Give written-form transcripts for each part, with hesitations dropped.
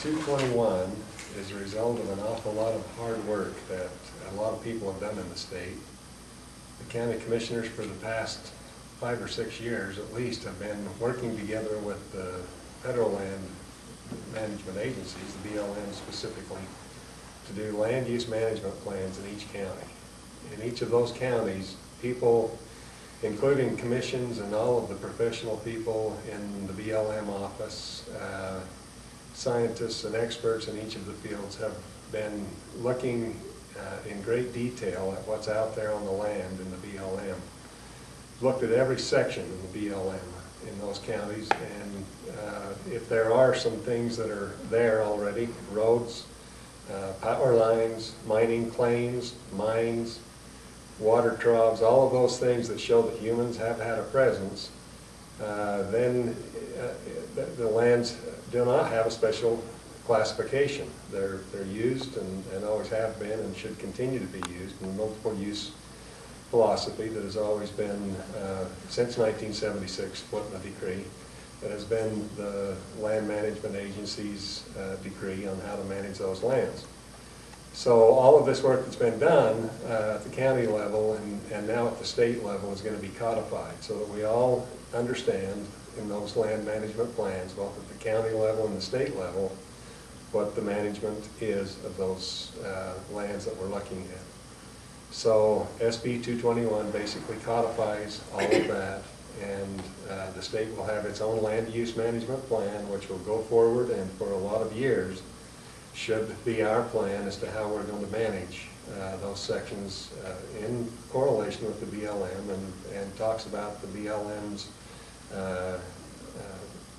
221 is a result of an awful lot of hard work that a lot of people have done in the state. The county commissioners for the past 5 or 6 years at least have been working together with the federal land management agencies, the BLM specifically, to do land use management plans in each county. In each of those counties, people, including commissions and all of the professional people in the BLM office, scientists and experts in each of the fields have been looking in great detail at what's out there on the land in the BLM. Looked at every section of the BLM in those counties, and if there are some things that are there already, roads, power lines, mining claims, mines, water troughs, all of those things that show that humans have had a presence, then the lands do not have a special classification. They're used and always have been and should continue to be used in the multiple use philosophy that has always been, since 1976, split in a decree, that has been the land management agency's decree on how to manage those lands. So all of this work that's been done at the county level and now at the state level is going to be codified so that we all understand in those land management plans, both at the county level and the state level, what the management is of those lands that we're looking at. So SB 221 basically codifies all of that, and the state will have its own land use management plan, which will go forward and for a lot of years should be our plan as to how we're going to manage those sections in correlation with the BLM, and talks about the BLM's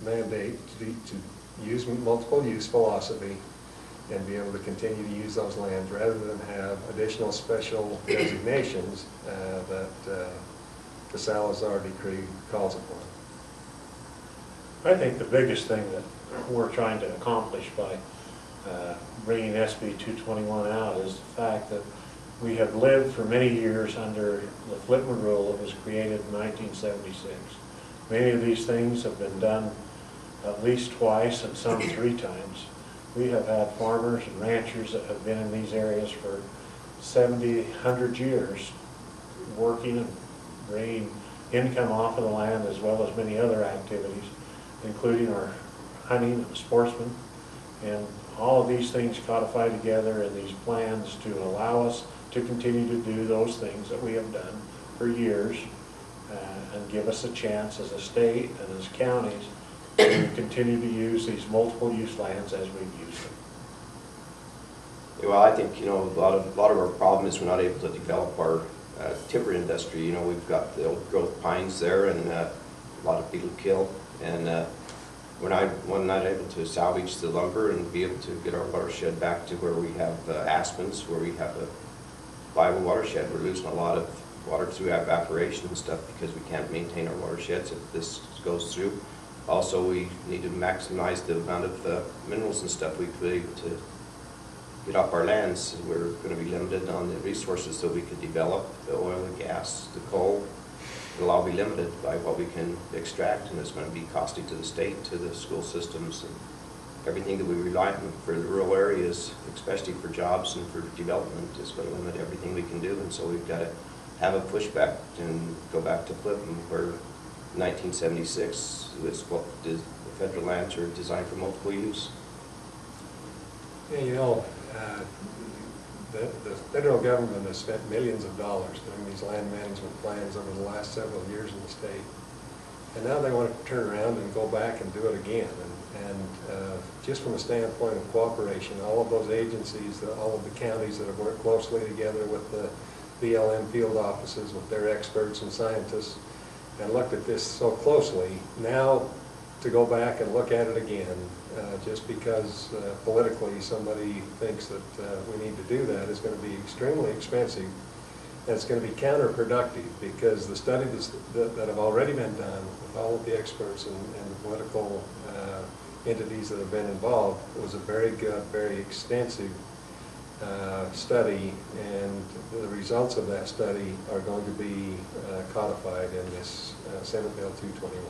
mandate to use multiple use philosophy and be able to continue to use those lands rather than have additional special designations that the Salazar decree calls upon. I think the biggest thing that we're trying to accomplish by bringing SB 221 out is the fact that we have lived for many years under the Flipman rule that was created in 1976. Many of these things have been done at least twice and some 3 times. We have had farmers and ranchers that have been in these areas for 70, 100 years working and bringing income off of the land as well as many other activities, including our hunting and sportsmen, and all of these things codified together in these plans to allow us to continue to do those things that we have done for years and give us a chance as a state and as counties to continue to use these multiple use lands as we've used them. Well, I think, a lot of our problem is we're not able to develop our timber industry. We've got the old growth pines there and a lot of beetle kill, and we're not able to salvage the lumber and be able to get our watershed back to where we have aspens, where we have a viable watershed. We're losing a lot of water through evaporation and stuff because we can't maintain our watersheds if this goes through. Also, we need to maximize the amount of minerals and stuff we could be able to get off our lands. We're going to be limited on the resources that we could develop, the oil, the gas, the coal. It'll all be limited by what we can extract, and it's going to be costly to the state, to the school systems, and everything that we rely on for the rural areas, especially for jobs and for development, is going to limit everything we can do. And so we've got to have a pushback and go back to Flipman, where 1976 was what the federal lands are designed for multiple use. Yeah, the federal government has spent millions of dollars doing these land management plans over the last several years in the state. And now they want to turn around and go back and do it again. And just from a standpoint of cooperation, all of those agencies, all of the counties that have worked closely together with the BLM field offices, with their experts and scientists, and looked at this so closely, now to go back and look at it again, just because politically somebody thinks that we need to do that, is going to be extremely expensive, and it's going to be counterproductive, because the studies that have already been done with all of the experts and the political entities that have been involved was a very good, very extensive study, and the results of that study are going to be codified in this Senate Bill 221.